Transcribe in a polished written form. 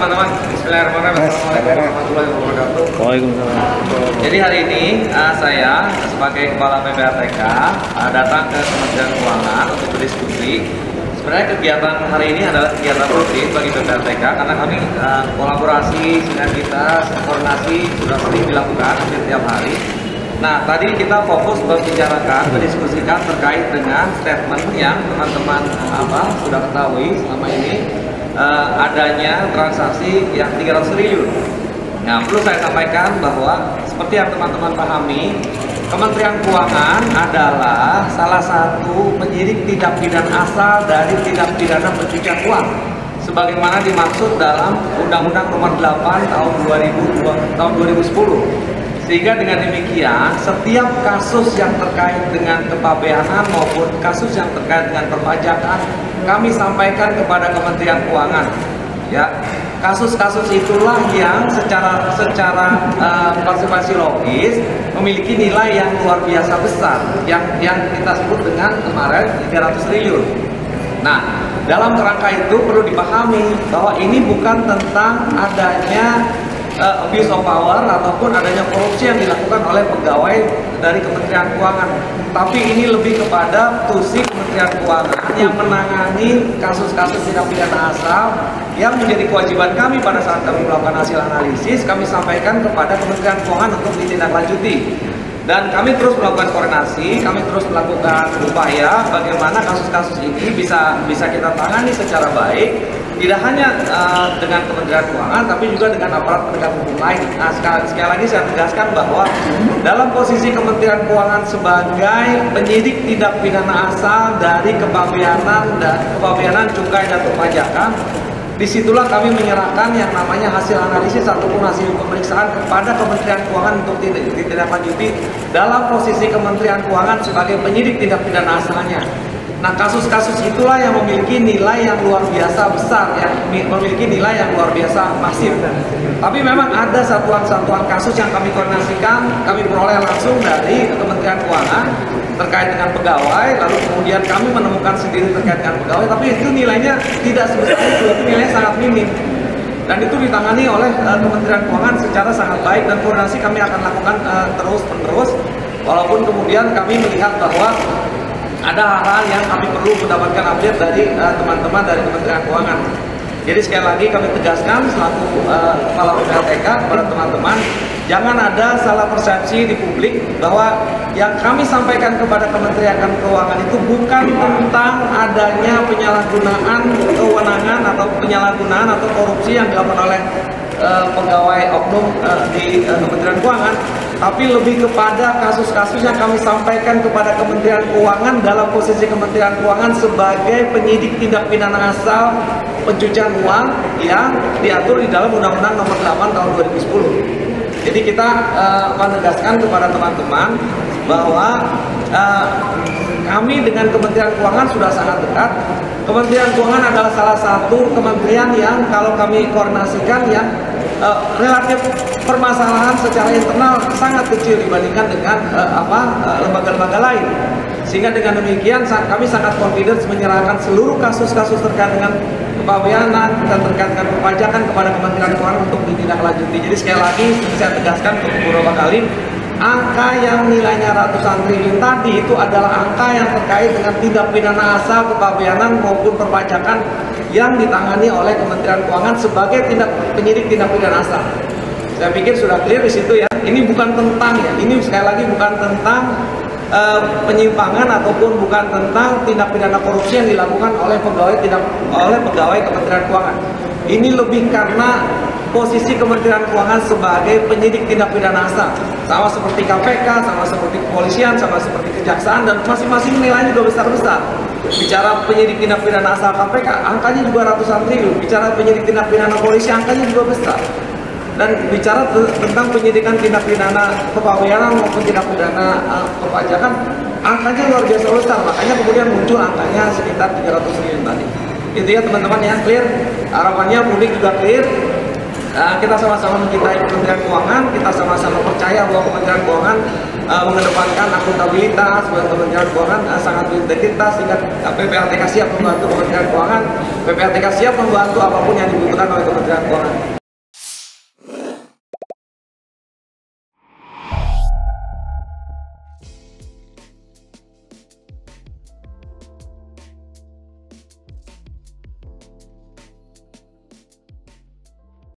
teman-teman. Bismillahirrahmanirrahim. Assalamualaikum warahmatullahi wabarakatuh. Waalaikumsalam. Jadi hari ini saya sebagai Kepala PPATK datang ke Kementerian Keuangan untuk berdiskusi. Sebenarnya kegiatan hari ini adalah kegiatan rutin bagi PPATK karena kami kolaborasi dengan kita, koordinasi sudah sering dilakukan hampir tiap hari. Nah, tadi kita fokus membicarakan, mendiskusikan terkait dengan statement yang teman-teman sudah ketahui selama ini adanya transaksi yang 300 triliun. Nah, perlu saya sampaikan bahwa seperti yang teman-teman pahami, Kementerian Keuangan adalah salah satu penyidik tindak pidana asal dari tindak pidana pencucian uang sebagaimana dimaksud dalam Undang-Undang Nomor 8 tahun 2010. Sehingga dengan demikian, setiap kasus yang terkait dengan kepabeanan maupun kasus yang terkait dengan perpajakan, kami sampaikan kepada Kementerian Keuangan. Ya, kasus-kasus itulah yang secara konsekuensi logis memiliki nilai yang luar biasa besar, yang kita sebut dengan kemarin 300 triliun. Nah, dalam kerangka itu perlu dipahami bahwa ini bukan tentang adanya abuse of power ataupun adanya korupsi yang dilakukan oleh pegawai dari Kementerian Keuangan, tapi ini lebih kepada tusi Kementerian Keuangan yang menangani kasus-kasus tindak pidana asal yang menjadi kewajiban kami pada saat kami melakukan hasil analisis, kami sampaikan kepada Kementerian Keuangan untuk ditindaklanjuti. Dan kami terus melakukan koordinasi, kami terus melakukan upaya bagaimana kasus-kasus ini bisa kita tangani secara baik, tidak hanya dengan Kementerian Keuangan, tapi juga dengan aparat penegak hukum lain. Nah, sekali lagi saya tegaskan bahwa dalam posisi Kementerian Keuangan sebagai penyidik tindak pidana asal dari kepabeanan cukai dan perpajakan, disitulah kami menyerahkan yang namanya hasil analisis ataupun hasil pemeriksaan kepada Kementerian Keuangan untuk ditindaklanjuti dalam posisi Kementerian Keuangan sebagai penyidik tindak pidana asalnya. Nah, kasus-kasus itulah yang memiliki nilai yang luar biasa besar, yang memiliki nilai yang luar biasa masif. Tapi memang ada satuan-satuan kasus yang kami koordinasikan, kami peroleh langsung dari Kementerian Keuangan terkait dengan pegawai, lalu kemudian kami menemukan sendiri terkait dengan pegawai, tapi itu nilainya tidak sebesar itu nilainya sangat minim. Dan itu ditangani oleh Kementerian Keuangan secara sangat baik dan koordinasi kami akan lakukan terus-menerus, walaupun kemudian kami melihat bahwa ada hal-hal yang kami perlu mendapatkan update dari teman-teman dari Kementerian Keuangan. Jadi sekali lagi kami tegaskan selaku Kepala PPATK kepada teman-teman, jangan ada salah persepsi di publik bahwa yang kami sampaikan kepada Kementerian Keuangan itu bukan tentang adanya penyalahgunaan kewenangan atau penyalahgunaan atau korupsi yang dilakukan oleh pegawai oknum di Kementerian Keuangan, tapi lebih kepada kasus-kasus yang kami sampaikan kepada Kementerian Keuangan dalam posisi Kementerian Keuangan sebagai penyidik tindak pidana asal pencucian uang yang diatur di dalam Undang-Undang Nomor 8 tahun 2010. Jadi kita menegaskan kepada teman-teman bahwa kami dengan Kementerian Keuangan sudah sangat dekat. Kementerian Keuangan adalah salah satu kementerian yang kalau kami koordinasikan yang relatif permasalahan secara internal sangat kecil dibandingkan dengan lembaga-lembaga lain. Sehingga dengan demikian kami sangat confident menyerahkan seluruh kasus-kasus terkait dengan kepabeanan dan terkait dengan perpajakan kepada Kementerian Keuangan untuk ditindaklanjuti. Jadi sekali lagi saya tegaskan untuk beberapa kali, angka yang nilainya ratusan triliun tadi itu adalah angka yang terkait dengan tindak pidana asal kepabeanan maupun perpajakan yang ditangani oleh Kementerian Keuangan sebagai penyidik tindak pidana asal. Saya pikir sudah clear di situ ya. Ini bukan tentang ini sekali lagi bukan tentang penyimpangan ataupun bukan tentang tindak pidana korupsi yang dilakukan oleh pegawai Kementerian Keuangan. Ini lebih karena posisi Kementerian Keuangan sebagai penyidik tindak pidana asal, sama seperti KPK, sama seperti kepolisian, sama seperti kejaksaan, dan masing-masing nilainya juga besar-besar. Bicara penyidik tindak pidana asal KPK, angkanya juga ratusan triliun. Bicara penyidik tindak pidana polisi, angkanya juga besar. Dan bicara tentang penyidikan tindak pidana kepabeanan maupun tindak pidana perpajakan, angkanya luar biasa besar. Makanya kemudian muncul angkanya sekitar 300 triliun tadi. Itu ya teman-teman ya, clear. Harapannya publik juga clear. Kita sama-sama mencintai Kementerian Keuangan, kita sama-sama percaya bahwa Kementerian Keuangan mengedepankan akuntabilitas. Kementerian Keuangan sangat berintegritas sehingga PPATK siap membantu Kementerian Keuangan. PPATK siap membantu apapun yang dibutuhkan oleh Kementerian Keuangan.